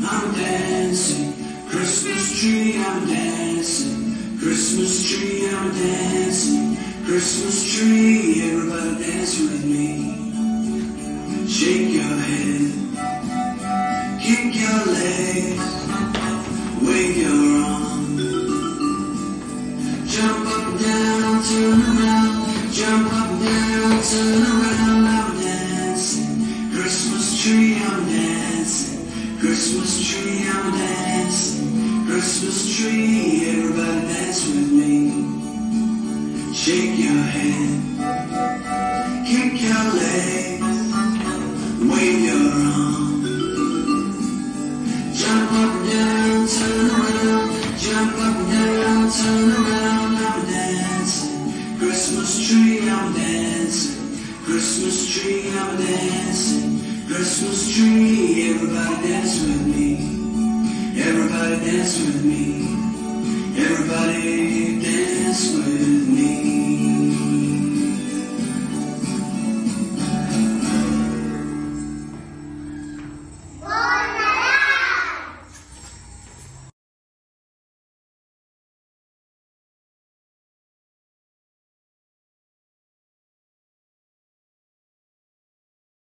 I'm dancing, Christmas tree, I'm dancing, Christmas tree, I'm dancing, Christmas tree, everybody dance with me. Shake your head, kick your legs, wave your arms, jump up, down, turn around, jump up, down, turn around. I'm dancing, Christmas tree, I'm dancing, Christmas tree, I'm dancing, Christmas tree, everybody dance with me. Shake your head, kick your legs, wave your arms, jump up, down, turn around, jump up, down, turn around. I'm dancing, Christmas tree, I'm dancing, Christmas tree, I'm dancing, Christmas tree, everybody dance with me. Everybody dance with me. Everybody dance with me.